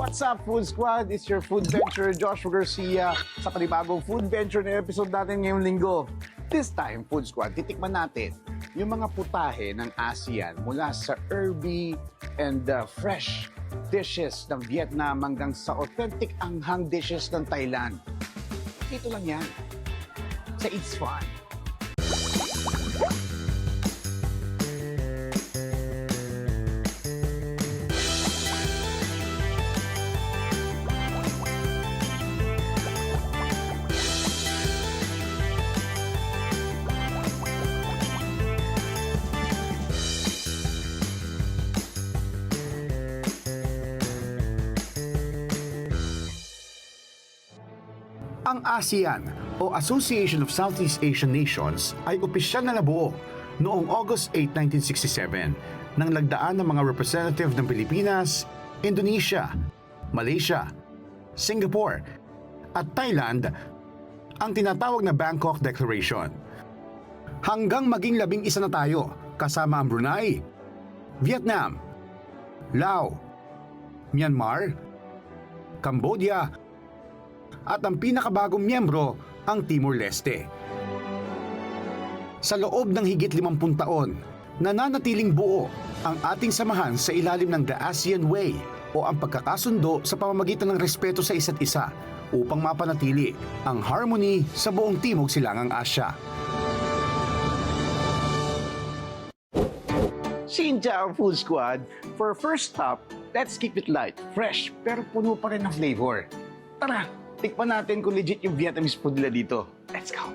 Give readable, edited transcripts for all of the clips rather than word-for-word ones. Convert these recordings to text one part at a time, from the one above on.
What's up, Food Squad? It's your food venture, Joshua Garcia, sa panibagong food venture na episode natin ngayong linggo. This time, Food Squad, titikman natin yung mga putahe ng ASEAN mula sa herby and fresh dishes ng Vietnam hanggang sa authentic anghang dishes ng Thailand. Dito lang yan, sa It's Fun. Ang ASEAN o Association of Southeast Asian Nations ay opisyal na nabuo noong August 8, 1967 nang lagdaan ng mga representative ng Pilipinas, Indonesia, Malaysia, Singapore at Thailand ang tinatawag na Bangkok Declaration. Hanggang maging 11 na tayo kasama ang Brunei, Vietnam, Laos, Myanmar, Cambodia at ang pinakabagong miyembro ang Timor-Leste. Sa loob ng higit 50 taon, nananatiling buo ang ating samahan sa ilalim ng The ASEAN Way o ang pagkakasundo sa pamamagitan ng respeto sa isa't isa upang mapanatili ang harmony sa buong Timog Silangang Asya. Xin-Ciao, Food Squad! For our first stop, let's keep it light, fresh, pero puno pa rin ng flavor. Tara! Tikman natin kung legit yung Vietnamese food nila dito. Let's go!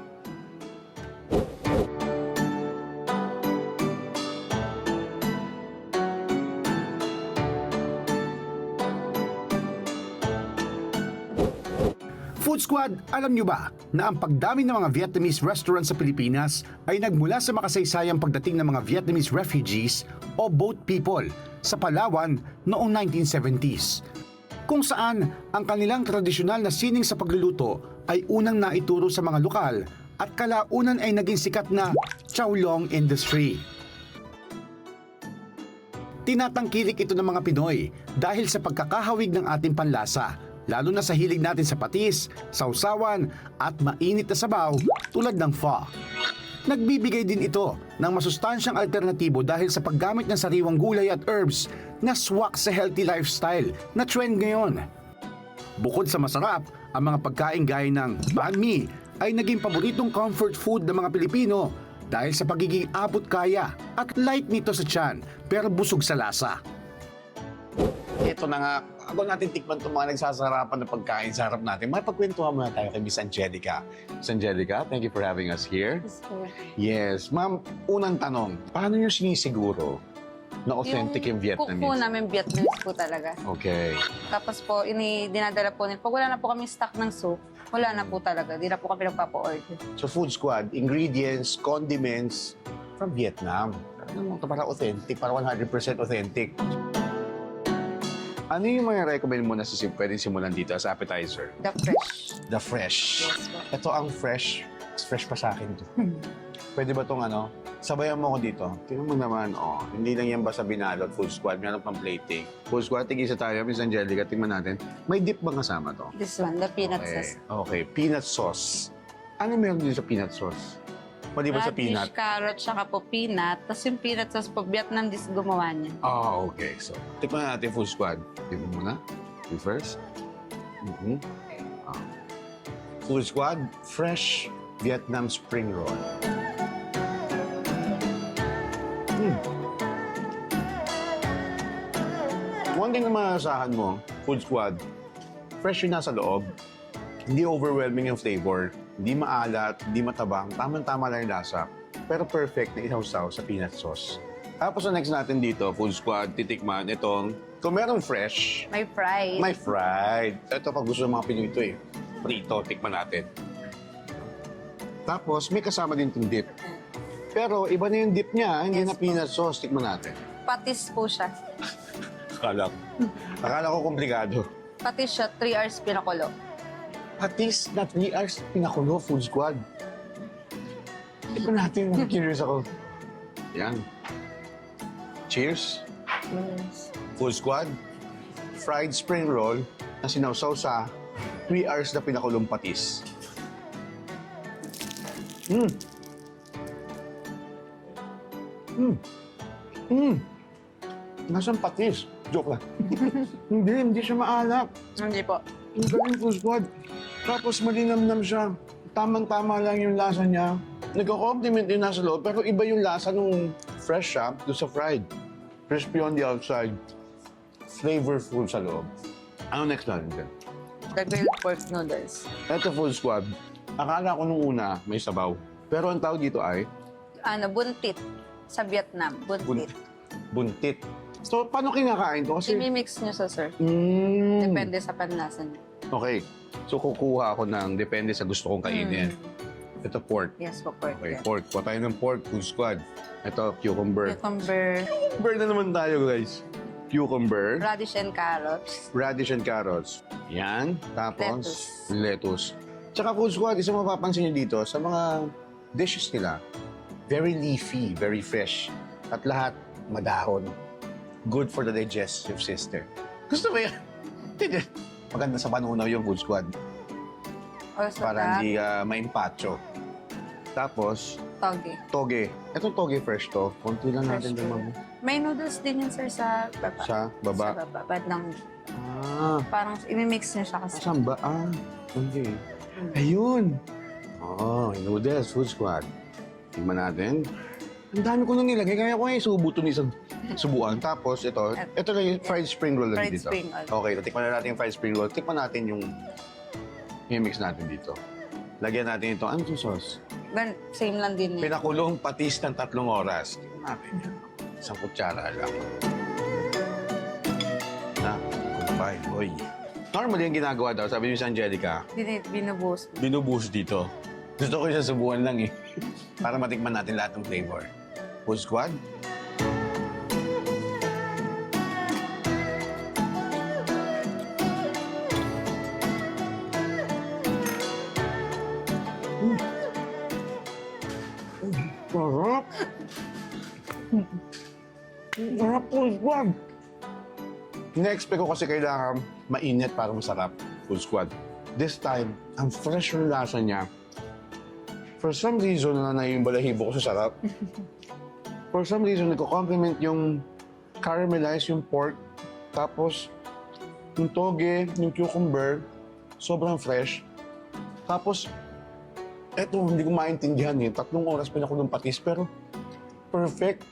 Food Squad, alam nyo ba na ang pagdami ng mga Vietnamese restaurant sa Pilipinas ay nagmula sa makasaysayang pagdating ng mga Vietnamese refugees o boat people sa Palawan noong 1970s. Kung saan ang kanilang tradisyonal na sining sa pagluluto ay unang naituro sa mga lokal at kalaunan ay naging sikat na chow long industry. Tinatangkilik ito ng mga Pinoy dahil sa pagkakahawig ng ating panlasa, lalo na sa hilig natin sa patis, sausawan at mainit na sabaw tulad ng pho. Nagbibigay din ito ng masustansyang alternatibo dahil sa paggamit ng sariwang gulay at herbs na swak sa healthy lifestyle na trend ngayon. Bukod sa masarap, ang mga pagkain gaya ng banh mi ay naging paboritong comfort food ng mga Pilipino dahil sa pagiging abot kaya at light nito sa tiyan pero busog sa lasa. Ito na nga, ako natin tikman itong mga nagsasarapan na pagkain sa harap natin. Makipagkwentuhan muna tayo kay Miss Angelica. Miss Angelica, thank you for having us here. Yes, ma'am, unang tanong, paano nyo sinisiguro na authentic yung Vietnamese? Cook po namin Vietnamese po talaga. Okay. Tapos po, dinadala po nila. Pag wala na po kami stock ng soup, wala na po talaga. Di na po kami nagpapa-order. So Food Squad, ingredients, condiments from Vietnam. Ano mo, para authentic, para 100% authentic. Ano yung mga recommend mo na pwedeng simulan dito as appetizer? The fresh. The fresh. Yes po. Ito ang fresh. Fresh pa sa akin to. Pwede ba itong ano? Sabayan mo ko dito. Tingnan mo naman, oh. Hindi lang yan basta binalot, Food Squad. Meron pang plating. Food Squad, tigisa tayo. Miss Angelica, tingnan natin. May dip bang kasama to? This one, the peanut sauce. Okay, peanut sauce. Ano meron din sa peanut sauce? Maliban sa peanut? Radish, carrot, tsaka po peanut. Tapos yung peanut sauce po, Vietnam dis gumawa niya. Okay. So, tikman natin, Food Squad. Tingnan muna. You first. Food Squad, fresh Vietnam spring roll. One thing na maasahan mo, Food Squad, fresh yung nasa loob. Hindi overwhelming yung flavor. Hindi maalat, hindi matabang. Tamang-tama lang yung lasa. Pero perfect na ihawsaw sa peanut sauce. Tapos ang next natin dito, Food Squad, titikman itong, kung meron fresh, May fried. may fried. Ito pag gusto ng mga Pinoy ito eh. Prito, tikman natin. Tapos may kasama din itong dip. Pero iba na yung dip niya, hindi Yes na peanut sauce. Tikman natin. Patis po siya. Akala ko komplikado. Patis siya, 3 hours pinakulo. Patis na 3 hours pinakulo, Food Squad. Tikman natin, curious ako. Yan. Cheers. Yes. Food Squad. fried spring roll na sinawsaw sa 3 hours na pinakulong patis. Nasaan patis? Joke lang. hindi siya maalap. Hindi po. Ang galing Full Squad. Tapos malinamnam siya. Tamang-tama lang yung lasa niya. Nagko-compliment yung nasa loob, pero iba yung lasa nung fresh siya doon sa fried. Crispy on the outside, flavorful sa loob. Ano next natin din? The grilled pork noodles. Ito Full Squad. Akala ko nung una may sabaw. Pero ang tawag dito ay Buntit. Sa Vietnam, buntit. buntit. So, paano kinakain to? Kasi... I-mix nyo sa sir. Mm. Depende sa panlasa niyo. Okay. So, kukuha ako ng depende sa gusto kong kainin. Ito pork. Yes po, pork. Okay, yan. pork. Kuha tayo ng pork, Full Squad. Ito, cucumber. Cucumber, Cucumber na naman tayo, guys. Cucumber, radish and carrots. radish and carrots. Yan. Tapos, Lettuce. lettuce. Tsaka Full Squad, isang mapapansin nyo dito, sa mga dishes nila, very leafy, very fresh. At lahat, madahon. Good for the digestive system. Gusto mo yan? Maganda sa panunaw yung Full Squad. Also, Para hindi maimpacho. Tapos, toge. toge. Ito toge fresh to. Konti lang natin Fresh naman. May noodles din yun, sir, sa baba. Sa baba. Sa baba. Bandang, Ah, parang i-mix nyo siya kasi. saan ba? Ah, okay. Ayun. Oh, noodles, Full Squad. Tingnan natin. Ang dami ko nang nilagay. Kaya ko nga isubo ito ng isang subuan. Tapos ito lang yung fried spring roll lang Fried dito. spring roll. Okay, tikman na natin yung fried spring roll. Tikman natin yung i-mix natin dito. Lagyan natin ito. Ano itong sauce? Same lang din yun. Pinakulong patis ng 3 oras. Tingnan natin yan. Isang kutsara lang. Na, goodbye, boy. Normally yung ginagawa daw, sabi ni Miss Angelica, Binubuhos. binubuhos dito. Gusto ko siya subuan lang eh. Para matikman natin lahat ng flavor. Full Squad? Sarap! Sarap Full Squad! Na-expect ko kasi kailangan mainit para masarap. Full Squad. This time, ang fresh yung lasa niya. For some reason, yung balahibo ko sa sarap. For some reason, nagko-compliment yung caramelize yung pork. Tapos, yung toge, yung cucumber, sobrang fresh. Tapos, eto, hindi ko maintindihan eh. 3 oras pinakulong patis, pero perfect.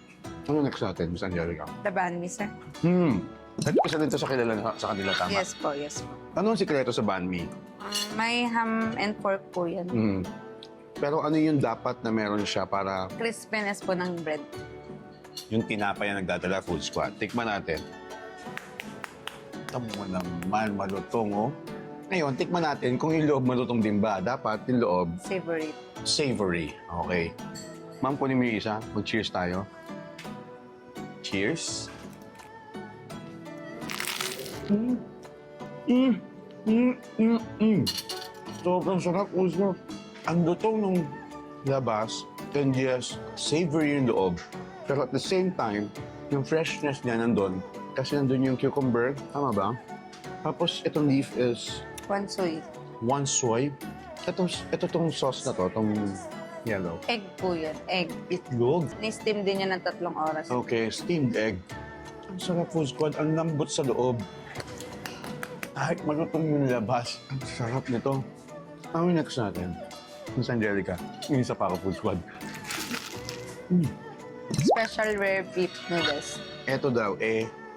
Ano next natin, Miss Angelica? The banh mi, sir. Ito isa din to sa kanila, tama? Yes po, yes po. Ano ang sikreto sa banh mi? May ham and pork po yan. Pero ano yung dapat na meron siya para Crispiness po ng bread. yung tinapay na nagdadala Full Squad? Tikman natin. Tamo naman, malutong oh. Ngayon, tikman natin kung yung loob malutong din ba. Dapat yung loob Savory. savory. Okay. Ma'am, kunin mo yung isa. Mag-cheers tayo. Cheers. Sobrang sarap, Uzno. Ang lutong ng labas, and yes, savory yung loob. Pero at the same time, yung freshness niya nandun. Kasi nandun yung cucumber, tama ba? Tapos itong leaf is One soy. one soy. Ito tong sauce na to, tong yellow. Egg po yun. Egg. Itlog. Ni-steam din yan ng 3 oras. Okay, steamed egg. Ang sarap Full Squad, ang lambot sa loob. Kahit malutong yung labas, ang sarap nito. Ano yung next natin? Miss Angelica, yung isa pa ako Full Squad. Special rare beef noodles. Ito daw,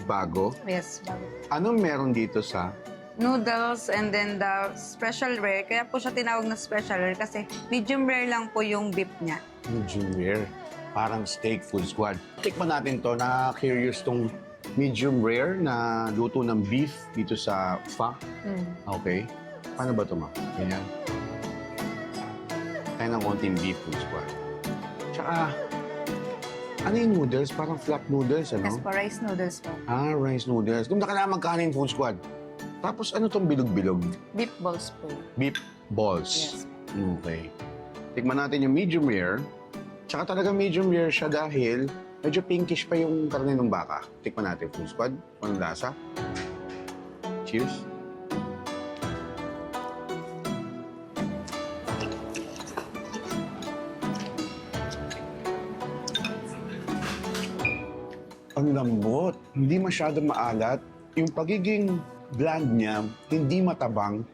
bago. Yes, bago. Anong meron dito sa Noodles and then the special rare. Kaya po siya tinawag na special rare kasi medium rare lang po yung beef niya. medium rare? Parang steak Full Squad. Tikman natin to, na-curious tong medium rare na luto ng beef dito sa pho. Okay. Paano ba ito, ma? Ganyan. Kaya ng konting beef Full Squad. Tsaka, ano yung noodles? Parang flat noodles, ano? Yes po, rice noodles po. Ah, rice noodles. Doon na kailangan magkanin Full Squad. Tapos ano tong bilog-bilog? Beef balls po. Beef balls. Yes. Okay. Tikman natin yung medium rare. Tsaka talaga medium rare siya dahil medyo pinkish pa yung karne ng baka. Tikman natin Full Squad. Anong lasa? Cheers. Ang lambot, hindi masyadong maalat. Yung pagiging bland niya, hindi matabang,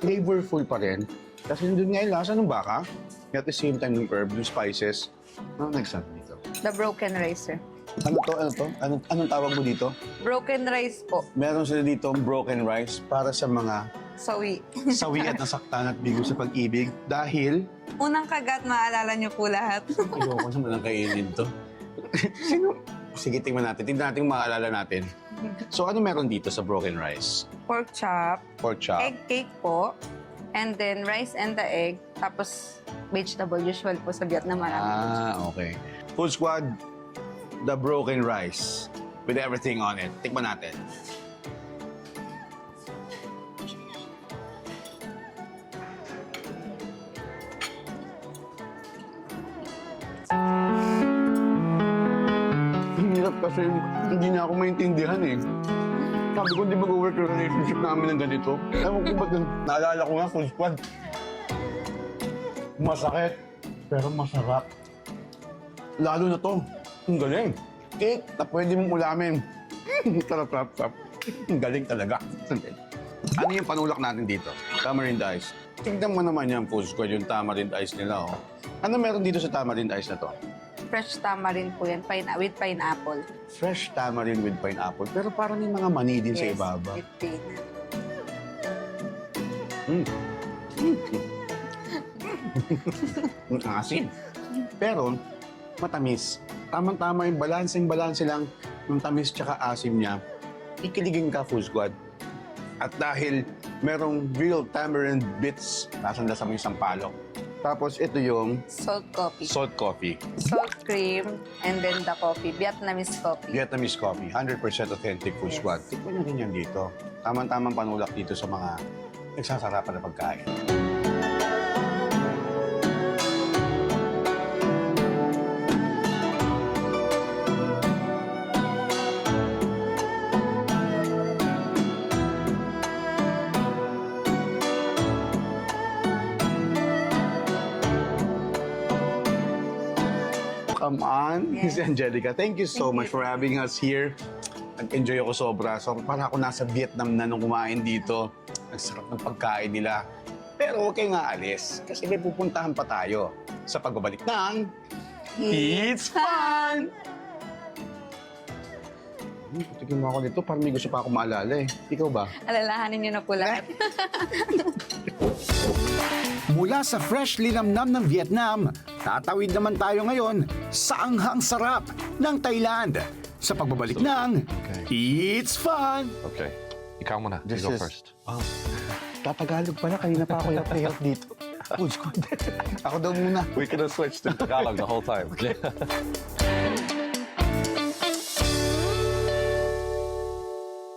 flavorful pa rin. Kasi nandun nga yung lasa ng baka. At the same time, yung herb, yung spices. Ano nagsabi dito? The broken rice, sir. Ano to? Ano to? Anong tawag mo dito? Broken rice po. Meron sila dito broken rice para sa mga Sawi. sawi at nasaktan at bigo sa pag-ibig. Dahil, Unang kagat, maalala niyo po lahat. ayoko naman ang kainin to. Sino? Sige, tingnan natin. Tingnan natin kung maaalala natin. So, ano meron dito sa broken rice? Pork chop, Pork chop. egg cake po, and then rice and the egg, tapos vegetable, usual po sa Vietnam marami. Okay. Food Squad, the broken rice with everything on it. Tikman natin. Ang hirap kasi hindi na ako maintindihan eh. Sabi ko, di mag-work yung relationship namin ng ganito. Ewan ko ba't naalala ko nga, Food Squad. Masakit, pero masarap. Lalo na to. Ang galing. Cake na pwede mong ulamin. Sarap. Ang galing talaga. Ano yung panulak natin dito? Tamarind ice. Tignan mo naman yan, Food Squad, yung tamarind ice nila, oh. Ano meron dito sa tamarind ice na to? Fresh tamarind po yan, with pineapple. Fresh tamarind with pineapple. Pero parang yung mga mani din sa ibaba. with peanut. Ang asin. Pero, matamis. Tamang-tama yung balanse lang ng tamis tsaka asim niya. Ikiligin ka, Food Squad. At dahil merong real tamarind bits, nasang-lasa mo yung sampalok. Tapos ito yung Salt coffee. salt coffee. Salt cream, and then the coffee, Vietnamese coffee. Vietnamese coffee. 100% authentic, Food Yes. Squad. Tikman nyo rin yan dito. Tamang-tamang panulak dito sa mga nagsasarapan na pagkain. Come on, Yes. Miss Angelica. Thank you so Thank much you. for having us here. Nag-enjoy ako sobra. So, parang ako nasa Vietnam na nung kumain dito. Ang sarap ng pagkain nila. Pero huwag kayong aalis kasi may pupuntahan pa tayo sa pagbabalik ng It's Fun! Tignan mo ako dito, parang may gusto pa ako maalala eh. Ikaw ba? Alalahanin niyo na po lahat. Mula sa fresh linamnam ng Vietnam, tatawid naman tayo ngayon sa anghang sarap ng Thailand sa pagbabalik ng It's Fun! Okay. Ikaw muna. You go first. Oh, Tatagalog pala, kanina pa ako yung dito. Food Squad. Ako daw muna. We could have switched to Tagalog the whole time.